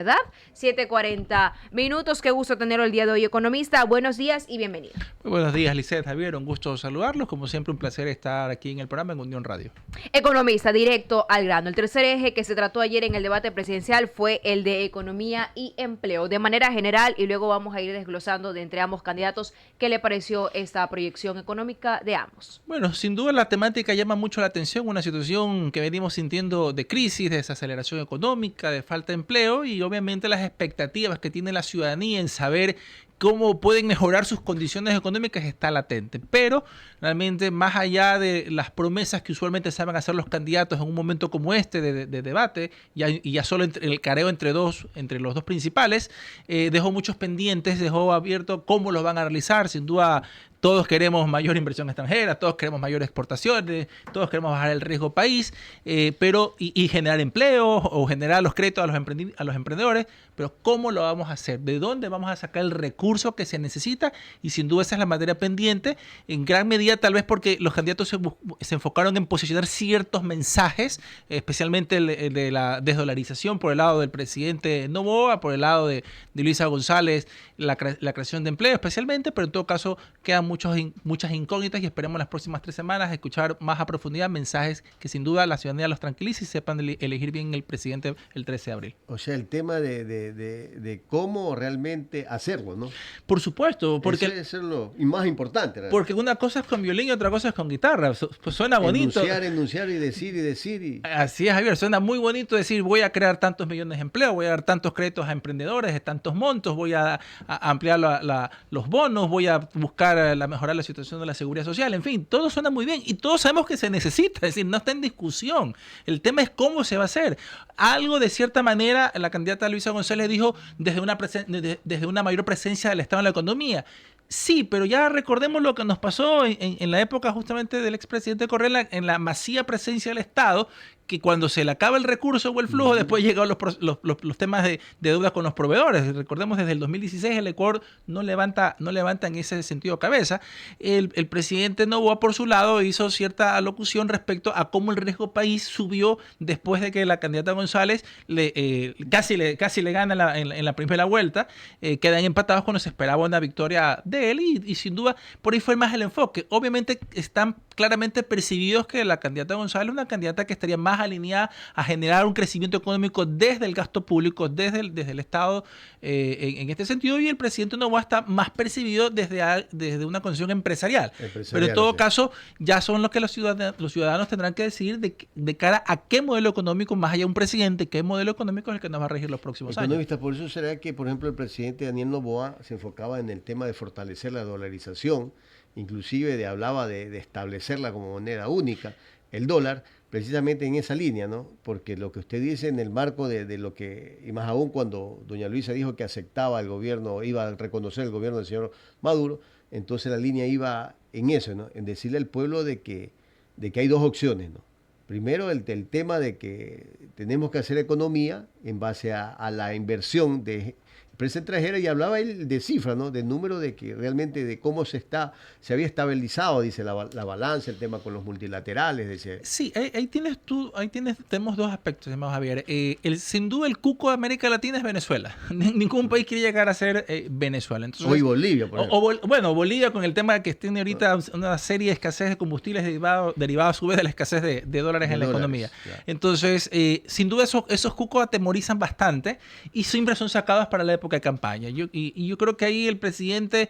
¿Verdad? 7:40 minutos. Qué gusto tenerlo el día de hoy, economista. Buenos días y bienvenido. Muy buenos días, Lisset, Javier. Un gusto saludarlos. Como siempre, un placer estar aquí en el programa en Unión Radio. Economista, directo al grano. El tercer eje que se trató ayer en el debate presidencial fue el de economía y empleo. De manera general, y luego vamos a ir desglosando de entre ambos candidatos qué le pareció esta proyección económica de ambos. Bueno, sin duda la temática llama mucho la atención. Una situación que venimos sintiendo de crisis, de desaceleración económica, de falta de empleo y obviamente las expectativas que tiene la ciudadanía en saber cómo pueden mejorar sus condiciones económicas está latente. Pero realmente más allá de las promesas que usualmente saben hacer los candidatos en un momento como este de debate, y ya solo el careo entre los dos principales, dejó muchos pendientes, dejó abierto cómo los van a realizar. Sin duda todos queremos mayor inversión extranjera, todos queremos mayores exportaciones, todos queremos bajar el riesgo país, pero generar empleo o generar los créditos a los emprendedores, pero ¿cómo lo vamos a hacer? ¿De dónde vamos a sacar el recurso que se necesita? Y sin duda esa es la materia pendiente, en gran medida tal vez porque los candidatos se enfocaron en posicionar ciertos mensajes, especialmente el de la desdolarización por el lado del presidente Noboa, por el lado de Luisa González, la creación de empleo especialmente, pero en todo caso quedan muchas incógnitas y esperemos las próximas 3 semanas escuchar más a profundidad mensajes que sin duda la ciudadanía los tranquilice y sepan elegir bien el presidente el 13 de abril. O sea, el tema de cómo realmente hacerlo, ¿no? Por supuesto, porque eso es lo más importante. Realmente. Porque una cosa es con violín y otra cosa es con guitarra. Pues suena bonito. Enunciar y decir. Así es, Javier. Suena muy bonito decir voy a crear tantos millones de empleos, voy a dar tantos créditos a emprendedores de tantos montos, voy a ampliar los bonos, voy a buscar mejorar la situación de la seguridad social. En fin, todo suena muy bien y todos sabemos que se necesita. Es decir, no está en discusión. El tema es cómo se va a hacer. Algo de cierta manera la candidata Luisa González dijo desde una mayor presencia del Estado en la economía. Sí, pero ya recordemos lo que nos pasó en la época justamente del expresidente Correa, en la masiva presencia del Estado, que cuando se le acaba el recurso o el flujo, después llegan los temas de deuda con los proveedores. Recordemos, desde el 2016 el Ecuador no levanta en ese sentido cabeza. El presidente Noboa, por su lado, hizo cierta alocución respecto a cómo el riesgo país subió después de que la candidata González casi le gana en la primera vuelta. Quedan empatados cuando se esperaba una victoria de él y sin duda por ahí fue más el enfoque. Obviamente están claramente percibidos que la candidata González es una candidata que estaría más alineada a generar un crecimiento económico desde el gasto público, desde el Estado en este sentido, y el presidente Noboa está más percibido desde una condición empresarial. Pero en todo caso ya son los que los ciudadanos tendrán que decidir de cara a qué modelo económico, más allá de un presidente, qué modelo económico es el que nos va a regir los próximos años. Por eso será que, por ejemplo, el presidente Daniel Noboa se enfocaba en el tema de fortalecer la dolarización, inclusive hablaba de establecerla como moneda única, el dólar, precisamente en esa línea, ¿no? Porque lo que usted dice en el marco de lo que, y más aún cuando doña Luisa dijo que aceptaba el gobierno, iba a reconocer el gobierno del señor Maduro, entonces la línea iba en eso, ¿no? En decirle al pueblo de que hay dos opciones, ¿no? Primero, el tema de que tenemos que hacer economía en base a la inversión de empresa extranjera, y hablaba él de cifras, ¿no? Del número de que realmente de cómo se había estabilizado, dice la balanza, el tema con los multilaterales. Dice. Sí, tenemos dos aspectos, hermano Javier. Sin duda el cuco de América Latina es Venezuela. Ningún país quiere llegar a ser Venezuela. Entonces, hoy Bolivia, por ejemplo. Bolivia con el tema que tiene ahorita una serie de escasez de combustibles derivados a su vez de la escasez de dólares en la economía. Claro. Entonces, sin duda esos cucos atemorizan bastante y siempre son sacados para la época de campaña. Yo creo que ahí el presidente,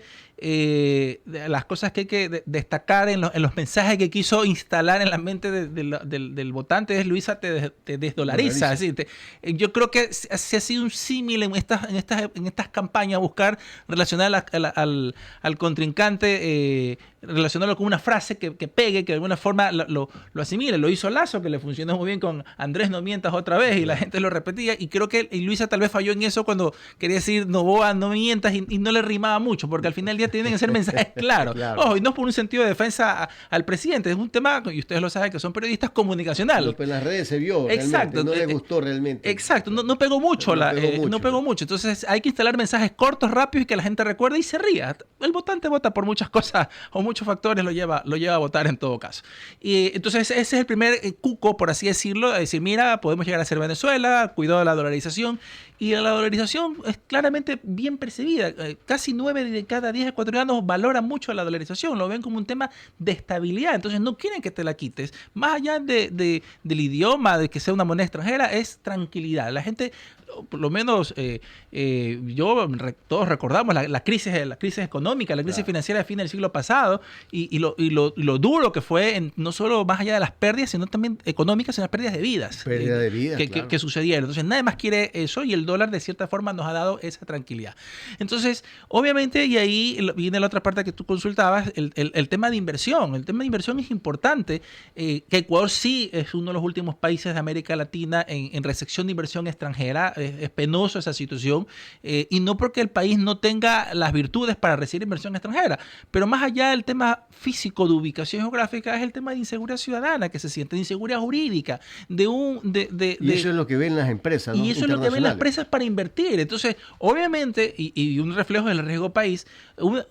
las cosas que hay que destacar en los mensajes que quiso instalar en la mente del votante es: Luisa, te desdolariza. Es decir, yo creo que se ha sido un símil en estas campañas, buscar relacionar al contrincante, relacionarlo con una frase que pegue, que de alguna forma lo asimile. Lo hizo Lazo, que le funcionó muy bien con Andrés, no mientas otra vez, y la gente lo repetía, y creo que Luisa tal vez falló en eso cuando quería decir Noboa, no mientas, y no le rimaba mucho, porque al final del día tienen que ser mensajes claros. Claro. Ojo, y no por un sentido de defensa al presidente, es un tema, y ustedes lo saben, que son periodistas comunicacionales. Pero en las redes se vio, exacto, no le gustó realmente. Exacto, no pegó mucho. No pegó mucho. Entonces hay que instalar mensajes cortos, rápidos, y que la gente recuerde y se ría. El votante vota por muchas cosas, o muchos factores lo lleva a votar en todo caso. Y entonces ese es el primer cuco, por así decirlo, de decir, mira, podemos llegar a ser Venezuela, cuidado de la dolarización. Y la dolarización es claramente bien percibida. Casi 9 de cada 10 ecuatorianos valoran mucho la dolarización, lo ven como un tema de estabilidad, entonces no quieren que te la quites. Más allá del idioma, de que sea una moneda extranjera, es tranquilidad. La gente, por lo menos todos recordamos la crisis económica, la crisis financiera de fin del siglo pasado y lo duro que fue, no solo más allá de las pérdidas, sino también económicas, sino las pérdidas de vidas. Que sucedieron. Entonces nadie más quiere eso y el dólar de cierta forma nos ha dado esa tranquilidad. Entonces, obviamente, y ahí viene la otra parte que tú consultabas, el tema de inversión. El tema de inversión es importante, que Ecuador sí es uno de los últimos países de América Latina en recepción de inversión extranjera. Es penoso esa situación, y no porque el país no tenga las virtudes para recibir inversión extranjera, pero más allá del tema físico de ubicación geográfica es el tema de inseguridad ciudadana que se siente, de inseguridad jurídica, y eso es lo que ven las empresas, ¿no? Y eso es lo que ven las empresas para invertir. Entonces, obviamente, y un reflejo del riesgo país,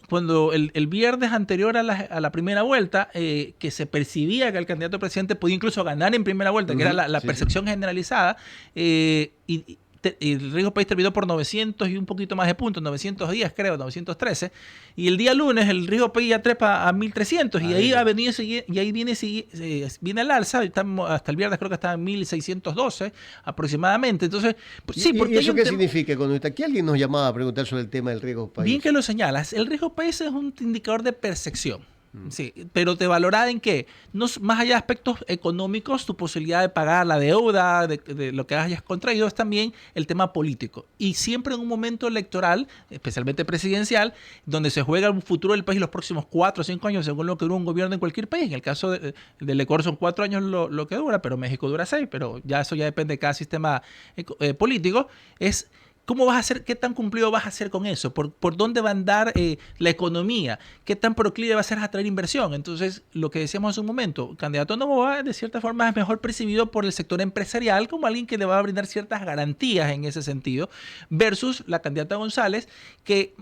cuando el viernes anterior a la primera vuelta, que se percibía que el candidato a presidente podía incluso ganar en primera vuelta, que era la percepción generalizada, el riesgo país terminó por 900 y un poquito más de puntos, 910 creo, 913, y el día lunes el riesgo país ya trepa a 1300 y ahí viene el alza, estamos, hasta el viernes creo que está en 1612 aproximadamente. Entonces, pues, sí, porque ¿Y eso qué significa? Cuando aquí alguien nos llamaba a preguntar sobre el tema del riesgo país. Bien que lo señalas, el riesgo país es un indicador de percepción. Sí, pero te valora en qué, no, más allá de aspectos económicos, tu posibilidad de pagar la deuda, de lo que hayas contraído, es también el tema político. Y siempre en un momento electoral, especialmente presidencial, donde se juega el futuro del país los próximos 4 o 5 años, según lo que dura un gobierno en cualquier país. En el caso del Ecuador son 4 años lo que dura, pero México dura 6, pero ya eso ya depende de cada sistema político. Es ¿cómo vas a hacer? ¿Qué tan cumplido vas a hacer con eso? ¿Por dónde va a andar la economía? ¿Qué tan proclive va a ser a atraer inversión? Entonces, lo que decíamos hace un momento, candidato Noboa, de cierta forma, es mejor percibido por el sector empresarial como alguien que le va a brindar ciertas garantías en ese sentido, versus la candidata González, que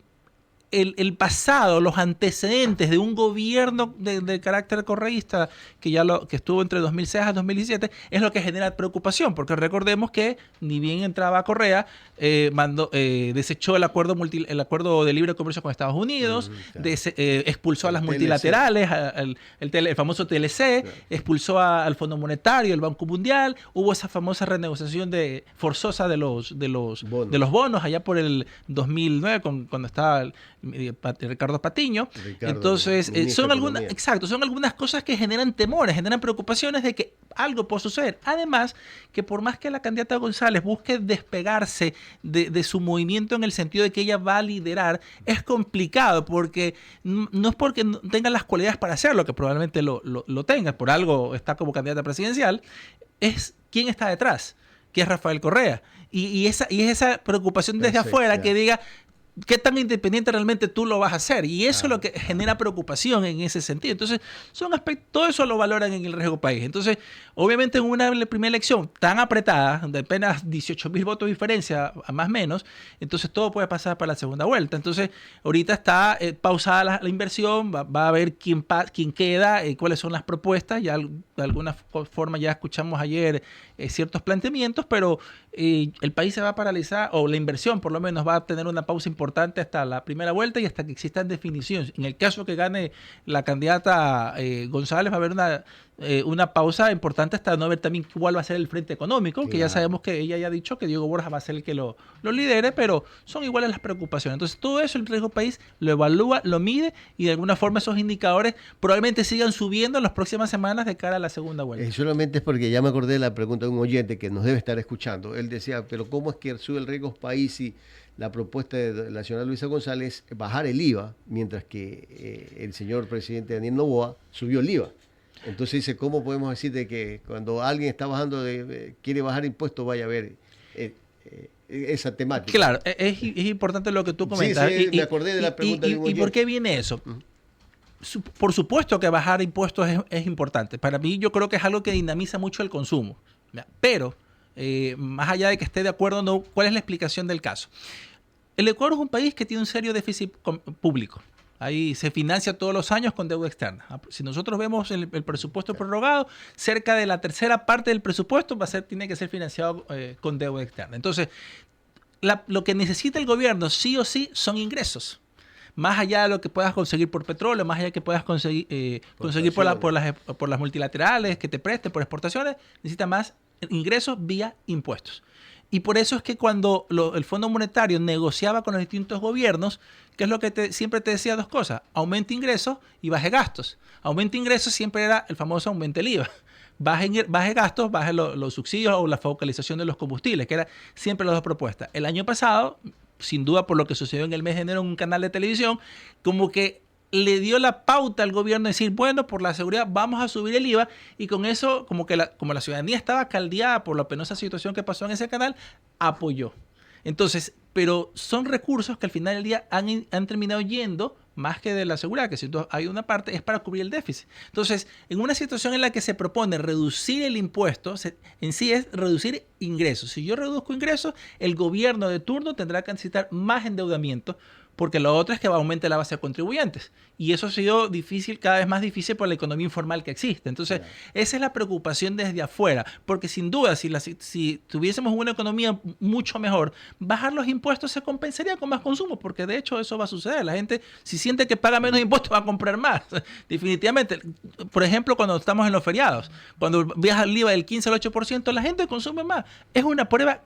el pasado, los antecedentes de un gobierno de carácter correísta que estuvo entre 2006 a 2017 es lo que genera preocupación, porque recordemos que ni bien entraba Correa, desechó el acuerdo de libre comercio con Estados Unidos, expulsó a las multilaterales, el famoso TLC, expulsó al Fondo Monetario, el Banco Mundial, hubo esa famosa renegociación forzosa de los bonos allá por el 2009 cuando estaba Ricardo Patiño. Entonces, son algunas cosas que generan temores, generan preocupaciones de que algo puede suceder. Además, que por más que la candidata González busque despegarse de su movimiento en el sentido de que ella va a liderar, es complicado porque no es porque no tenga las cualidades para hacerlo, que probablemente lo tenga, por algo está como candidata presidencial, es quién está detrás, que es Rafael Correa. Y es esa preocupación desde afuera que diga, ¿qué tan independiente realmente tú lo vas a hacer? Y eso es lo que genera preocupación en ese sentido. Entonces, son aspectos, todo eso lo valoran en el riesgo país. Entonces, obviamente en una primera elección tan apretada, de apenas 18.000 votos de diferencia, a más o menos, entonces todo puede pasar para la segunda vuelta. Entonces, ahorita está pausada la inversión, va a ver quién queda, cuáles son las propuestas. Ya de alguna forma ya escuchamos ayer ciertos planteamientos, pero el país se va a paralizar, o la inversión por lo menos va a tener una pausa importante hasta la primera vuelta y hasta que existan definiciones. En el caso que gane la candidata González, va a haber una pausa importante hasta no ver también cuál va a ser el frente económico, claro, que ya sabemos que ella ya ha dicho que Diego Borja va a ser el que lo lidere, pero son iguales las preocupaciones. Entonces, todo eso el riesgo país lo evalúa, lo mide y de alguna forma esos indicadores probablemente sigan subiendo en las próximas semanas de cara a la segunda vuelta. Solamente es porque ya me acordé de la pregunta de un oyente que nos debe estar escuchando. Él decía, pero ¿cómo es que sube el riesgo país y la propuesta de la señora Luisa González es bajar el IVA, mientras que el señor presidente Daniel Noboa subió el IVA? Entonces dice, ¿cómo podemos decir de que cuando alguien está bajando, quiere bajar impuestos, vaya a ver esa temática? Claro, es importante lo que tú comentas. Sí, me acordé de la pregunta. ¿Y por qué viene eso? Por supuesto que bajar impuestos es importante. Para mí yo creo que es algo que dinamiza mucho el consumo. Pero, más allá de que esté de acuerdo o no, ¿cuál es la explicación del caso? El Ecuador es un país que tiene un serio déficit público. Ahí se financia todos los años con deuda externa. Si nosotros vemos el presupuesto prorrogado, cerca de la tercera parte del presupuesto tiene que ser financiado con deuda externa. Entonces, lo que necesita el gobierno sí o sí son ingresos. Más allá de lo que puedas conseguir por petróleo, más allá de que puedas conseguir por las multilaterales que te presten, por exportaciones, necesita más ingresos vía impuestos. Y por eso es que cuando el Fondo Monetario negociaba con los distintos gobiernos, ¿qué es lo que siempre te decía? Dos cosas: aumente ingresos y baje gastos. Aumente ingresos siempre era el famoso aumente el IVA. Baje gastos, baje los subsidios o la focalización de los combustibles, que era siempre las dos propuestas. El año pasado, sin duda por lo que sucedió en el mes de enero en un canal de televisión, como que le dio la pauta al gobierno de decir, bueno, por la seguridad vamos a subir el IVA, y con eso, como la ciudadanía estaba caldeada por la penosa situación que pasó en ese canal, apoyó. Entonces, pero son recursos que al final del día han terminado yendo, más que de la seguridad, que si hay una parte, es para cubrir el déficit. Entonces, en una situación en la que se propone reducir el impuesto, en sí es reducir ingresos. Si yo reduzco ingresos, el gobierno de turno tendrá que necesitar más endeudamiento, porque lo otro es que va a aumentar la base de contribuyentes. Y eso ha sido difícil, cada vez más difícil por la economía informal que existe. Entonces, esa es la preocupación desde afuera. Porque sin duda, si tuviésemos una economía mucho mejor, bajar los impuestos se compensaría con más consumo, porque de hecho eso va a suceder. La gente, si siente que paga menos impuestos, va a comprar más. Definitivamente. Por ejemplo, cuando estamos en los feriados, cuando viaja el IVA del 15 al 8%, la gente consume más. Es una prueba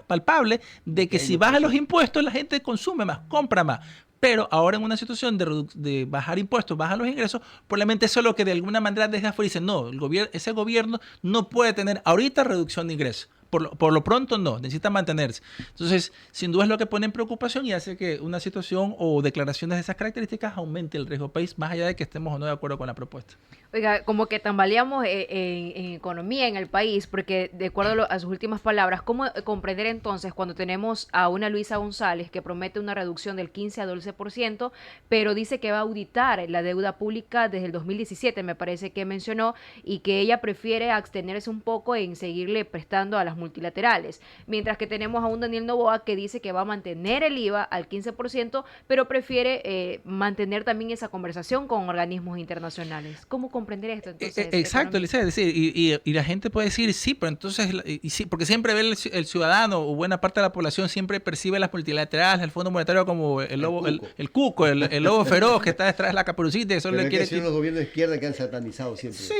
palpable de que si bajan los impuestos, la gente consume más, compra más. Pero ahora en una situación de bajar impuestos, bajan los ingresos, probablemente eso es lo que de alguna manera desde afuera dicen, no, ese gobierno no puede tener ahorita reducción de ingresos. Por lo pronto no, necesita mantenerse. Entonces, sin duda es lo que pone en preocupación y hace que una situación o declaraciones de esas características aumente el riesgo país, más allá de que estemos o no de acuerdo con la propuesta. Oiga, como que tambaleamos en economía en el país, porque de acuerdo a sus últimas palabras, ¿cómo comprender entonces cuando tenemos a una Luisa González que promete una reducción del 15 a 12%, pero dice que va a auditar la deuda pública desde el 2017, me parece que mencionó, y que ella prefiere abstenerse un poco en seguirle prestando a las multilaterales, mientras que tenemos a un Daniel Noboa que dice que va a mantener el IVA al 15%, pero prefiere mantener también esa conversación con organismos internacionales? ¿Cómo comprender esto entonces? Exacto, Elisa, es decir, y la gente puede decir, sí, pero entonces, sí, porque siempre ve el ciudadano o buena parte de la población siempre percibe las multilaterales, el Fondo Monetario como el lobo, el cuco, el lobo feroz que está detrás de la caperucita y eso le quiere decir los gobiernos de izquierda que han satanizado siempre. Sí,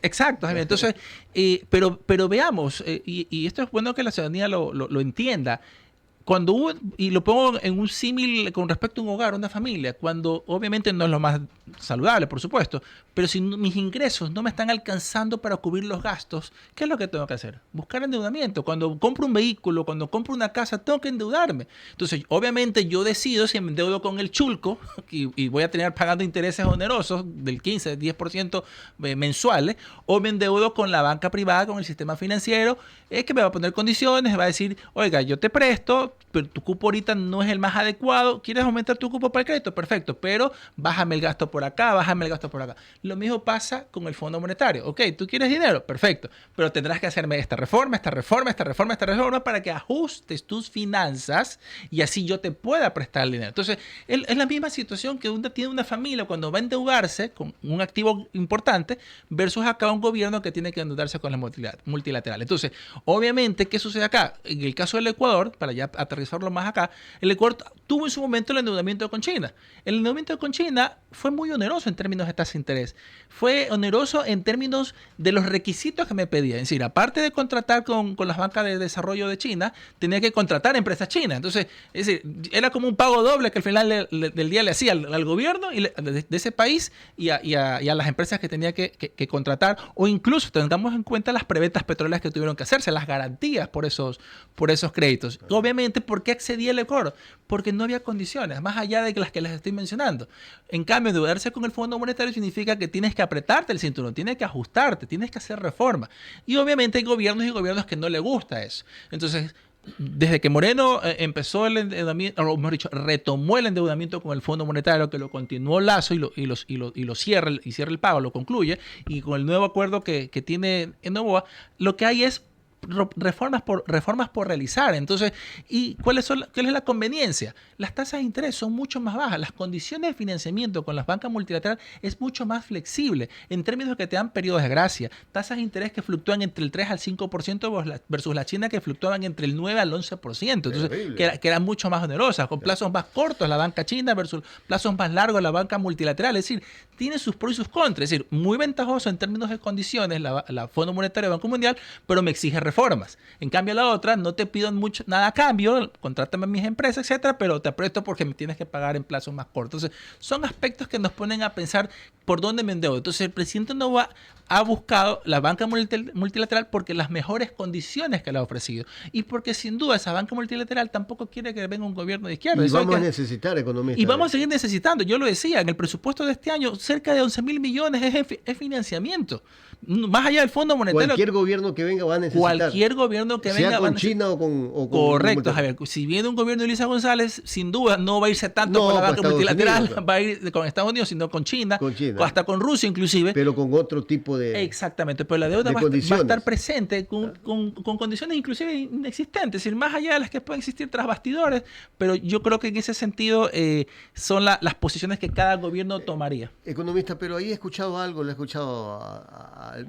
exacto. Entonces, pero veamos, y esto es bueno que la ciudadanía lo entienda. Y lo pongo en un símil con respecto a un hogar, una familia, cuando obviamente no es lo más saludable, por supuesto, pero si mis ingresos no me están alcanzando para cubrir los gastos, ¿qué es lo que tengo que hacer? Buscar endeudamiento. Cuando compro un vehículo, cuando compro una casa, tengo que endeudarme. Entonces, obviamente yo decido si me endeudo con el chulco y voy a tener pagando intereses onerosos del 15, 10% mensuales, o me endeudo con la banca privada, con el sistema financiero, que me va a poner condiciones, me va a decir, oiga, yo te presto, pero tu cupo ahorita no es el más adecuado, ¿quieres aumentar tu cupo para el crédito? Perfecto, pero bájame el gasto por acá, bájame el gasto por acá. Lo mismo pasa con el Fondo Monetario. Ok, ¿tú quieres dinero? Perfecto, pero tendrás que hacerme esta reforma para que ajustes tus finanzas y así yo te pueda prestar el dinero. Entonces, es la misma situación que tiene una familia cuando va a endeudarse con un activo importante versus acá un gobierno que tiene que endeudarse con las multilaterales. Entonces, obviamente, ¿qué sucede acá? En el caso del Ecuador, para ya aterrizarlo más acá, el Ecuador tuvo en su momento el endeudamiento con China. El endeudamiento con China fue muy oneroso en términos de tasa de interés. Fue oneroso en términos de los requisitos que me pedía. Es decir, aparte de contratar con las bancas de desarrollo de China, tenía que contratar empresas chinas. Entonces, es decir, era como un pago doble que al final del día le hacía al gobierno de ese país y a las empresas que tenía que contratar, o incluso tengamos en cuenta las preventas petroleras que tuvieron que hacerse, las garantías por esos créditos. Obviamente, ¿por qué accedía el Ecuador? Porque no había condiciones, más allá de las que les estoy mencionando. En cambio, endeudarse con el Fondo Monetario significa que tienes que apretarte el cinturón, tienes que ajustarte, tienes que hacer reformas. Y obviamente hay gobiernos y gobiernos que no les gusta eso. Entonces, desde que Moreno empezó el endeudamiento, o mejor dicho, retomó el endeudamiento con el Fondo Monetario, que lo continuó Lazo y lo cierra el pago, lo concluye, y con el nuevo acuerdo que tiene en Noboa, lo que hay es reformas por realizar. Entonces, ¿y cuál es la conveniencia? Las tasas de interés son mucho más bajas. Las condiciones de financiamiento con las bancas multilaterales es mucho más flexible en términos de que te dan periodos de gracia. Tasas de interés que fluctúan entre el 3 al 5% versus la China que fluctuaban entre el 9 al 11%. Entonces, que eran mucho más onerosas, con plazos más cortos la banca china versus plazos más largos la banca multilateral. Es decir, tiene sus pros y sus contras. Es decir, muy ventajoso en términos de condiciones la Fondo Monetario del Banco Mundial, pero me exige reformas. En cambio, la otra, no te pido nada a cambio, contrátame en mis empresas, etcétera, pero te presto porque me tienes que pagar en plazos más cortos. Entonces, son aspectos que nos ponen a pensar por dónde me endeudo. Entonces, el presidente ha buscado la banca multilateral porque las mejores condiciones que le ha ofrecido. Y porque, sin duda, esa banca multilateral tampoco quiere que venga un gobierno de izquierda. Y vamos a necesitar economistas. Y vamos a seguir necesitando. Yo lo decía, en el presupuesto de este año, cerca de 11.000 millones es financiamiento. Más allá del Fondo Monetario. Cualquier gobierno que venga va a necesitar. Cualquier gobierno que venga. Sea con China o con Correcto, Javier. Si viene un gobierno de Elisa González, sin duda no va a irse tanto con la banca multilateral, va a ir con Estados Unidos, sino con China, hasta con Rusia inclusive. Pero con otro tipo de... Exactamente, pero la deuda va a estar presente con condiciones inclusive inexistentes, es decir, más allá de las que pueden existir tras bastidores, pero yo creo que en ese sentido son las posiciones que cada gobierno tomaría. Economista, pero ahí he escuchado algo, lo he escuchado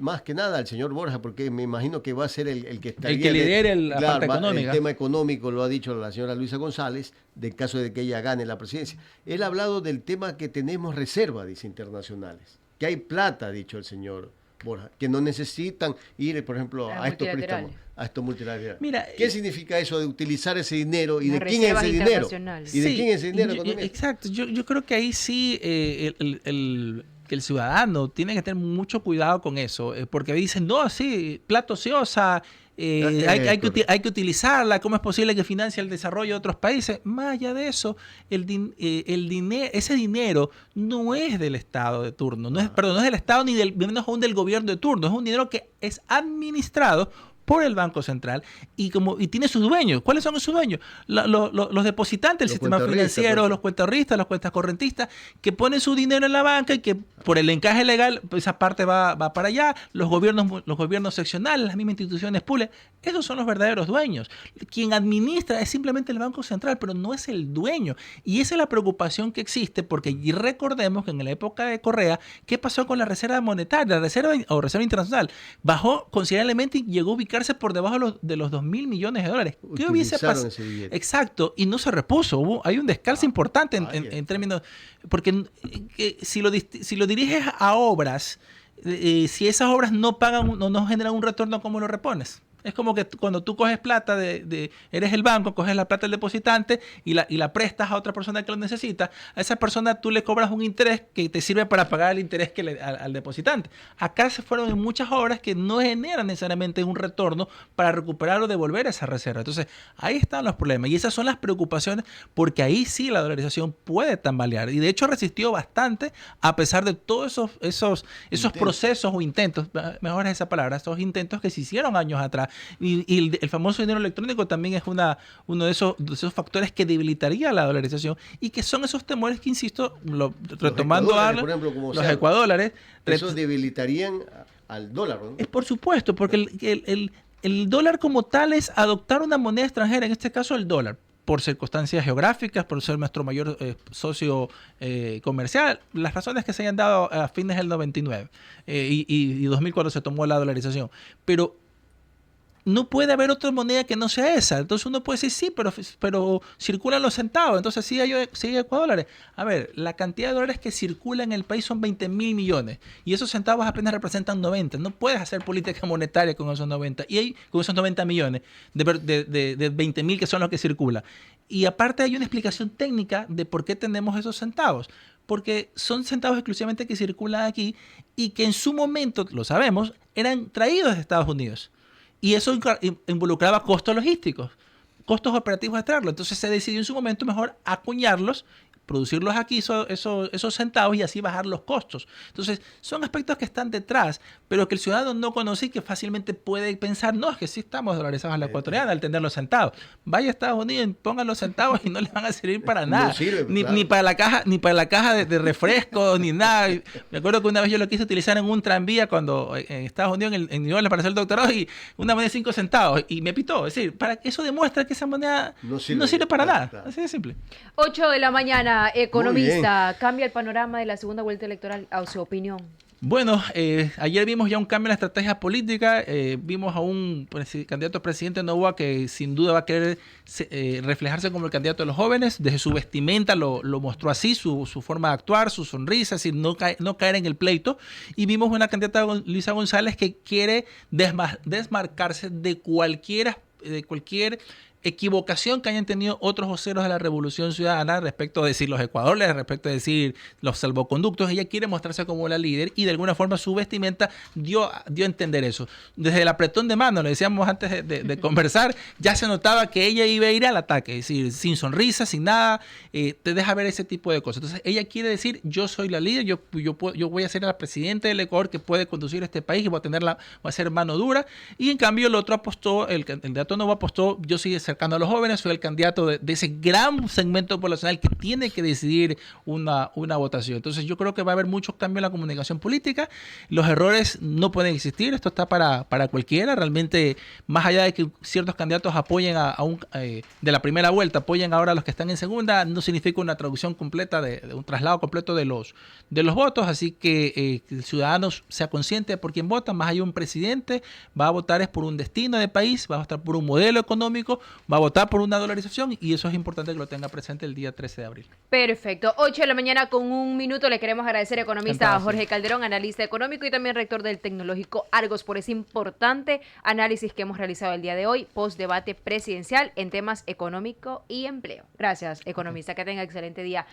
más que nada al señor Borja, porque me imagino que va a ser el que estaría... El que lidere la parte económica. El tema económico lo ha dicho la señora Luisa González, del caso de que ella gane la presidencia. Él ha hablado del tema que tenemos reservas, dice, internacionales, que hay plata, ha dicho el señor Borja, que no necesitan ir, por ejemplo, a estos préstamos, a estos multilaterales. Mira, ¿qué significa eso de utilizar ese dinero y de quién es ese dinero? ¿Y de quién es ese dinero? Exacto, yo creo que ahí sí que el ciudadano tiene que tener mucho cuidado con eso, porque dicen, no, sí, plata ociosa, hay que utilizarla, ¿cómo es posible que financie el desarrollo de otros países? Más allá de eso, ese dinero no es del Estado de turno, no es del Estado ni menos aún del gobierno de turno, es un dinero que es administrado por el Banco Central y tiene sus dueños. ¿Cuáles son sus dueños? Los depositantes del sistema financiero, los cuentaristas, los cuentas correntistas, que ponen su dinero en la banca y que por el encaje legal esa parte va para allá. Los gobiernos seccionales, las mismas instituciones públicas, esos son los verdaderos dueños. Quien administra es simplemente el Banco Central, pero no es el dueño. Y esa es la preocupación que existe, porque recordemos que en la época de Correa, ¿qué pasó con la reserva monetaria? La reserva internacional bajó considerablemente y llegó a ubicar por debajo de los 2.000 millones de dólares. ¿Qué hubiese pasado? Exacto, y no se repuso. Hay un descalce importante en términos, porque si lo diriges a obras, si esas obras no pagan o no generan un retorno, ¿cómo lo repones? Es como que cuando tú coges plata, eres el banco, coges la plata del depositante y la prestas a otra persona que lo necesita. A esa persona tú le cobras un interés que te sirve para pagar el interés al depositante. Acá se fueron en muchas obras que no generan necesariamente un retorno para recuperar o devolver esa reserva. Entonces, ahí están los problemas. Y esas son las preocupaciones, porque ahí sí la dolarización puede tambalear. Y de hecho resistió bastante a pesar de todos esos procesos o intentos, mejor es esa palabra, esos intentos que se hicieron años atrás. Y el famoso dinero electrónico también es uno de esos factores que debilitaría la dolarización y que son esos temores que, insisto, retomando los ecuadólares. Esos debilitarían al dólar, ¿no? Es por supuesto, porque el dólar como tal es adoptar una moneda extranjera, en este caso el dólar, por circunstancias geográficas, por ser nuestro mayor socio comercial, las razones que se hayan dado a fines del 99 y 2000 cuando se tomó la dolarización. Pero no puede haber otra moneda que no sea esa. Entonces uno puede decir, sí, pero circulan los centavos, entonces sí hay ecuadólares. A ver, la cantidad de dólares que circula en el país son 20.000 millones y esos centavos apenas representan 90. No puedes hacer política monetaria con esos 90 con esos 90 millones de 20.000 que son los que circulan. Y aparte hay una explicación técnica de por qué tenemos esos centavos. Porque son centavos exclusivamente que circulan aquí y que en su momento, lo sabemos, eran traídos de Estados Unidos. Y eso involucraba costos logísticos, costos operativos de traerlo. Entonces se decidió en su momento mejor acuñarlos producirlos aquí esos centavos y así bajar los costos. Entonces, son aspectos que están detrás, pero que el ciudadano no conoce y que fácilmente puede pensar, no, es que sí estamos dolarizados a la ecuatoriana al tener los centavos. Vaya a Estados Unidos, pongan los centavos y no les van a servir para nada. No sirve, ni, claro. ni para la caja de refrescos, ni nada. Me acuerdo que una vez yo lo quise utilizar en un tranvía cuando en Estados Unidos, en New Orleans, para hacer el doctorado, y una moneda de 5 centavos, y me pitó. Es decir, eso demuestra que esa moneda no sirve para nada. Claro. Así de simple. 8 de la mañana, economista, cambia el panorama de la segunda vuelta electoral a su opinión. Bueno, ayer vimos ya un cambio en la estrategia política, vimos a un candidato a presidente Noboa que sin duda va a querer reflejarse como el candidato de los jóvenes, desde su vestimenta lo mostró así, su forma de actuar, su sonrisa, es decir, no caer en el pleito, y vimos una candidata, Luisa González, que quiere desmarcarse de cualquier equivocación que hayan tenido otros voceros de la Revolución Ciudadana respecto de decir los ecuadores, respecto de decir los salvoconductos. Ella quiere mostrarse como la líder y de alguna forma su vestimenta dio a entender eso. Desde el apretón de mano, lo decíamos antes de conversar, ya se notaba que ella iba a ir al ataque, es decir, sin sonrisa, sin nada, te deja ver ese tipo de cosas. Entonces ella quiere decir, yo soy la líder, yo voy a ser la presidenta del Ecuador que puede conducir este país y voy a ser mano dura. Y en cambio el otro apostó, el candidato Noboa apostó, yo soy acercando a los jóvenes, soy el candidato de ese gran segmento poblacional que tiene que decidir una votación. Entonces yo creo que va a haber muchos cambios en la comunicación política, los errores no pueden existir, esto está para cualquiera, realmente más allá de que ciertos candidatos apoyen de la primera vuelta, apoyen ahora a los que están en segunda, no significa una traducción completa, de un traslado completo de los votos, así que el ciudadano sea consciente de por quién vota, más allá de un presidente, va a votar es por un destino de país, va a votar por un modelo económico, va a votar por una dolarización y eso es importante que lo tenga presente el día 13 de abril. Perfecto. 8 de la mañana con 1 minuto. Le queremos agradecer, economista, a Jorge Calderón, analista económico y también rector del Tecnológico Argos, por ese importante análisis que hemos realizado el día de hoy, post debate presidencial en temas económico y empleo. Gracias, economista. Que tenga excelente día.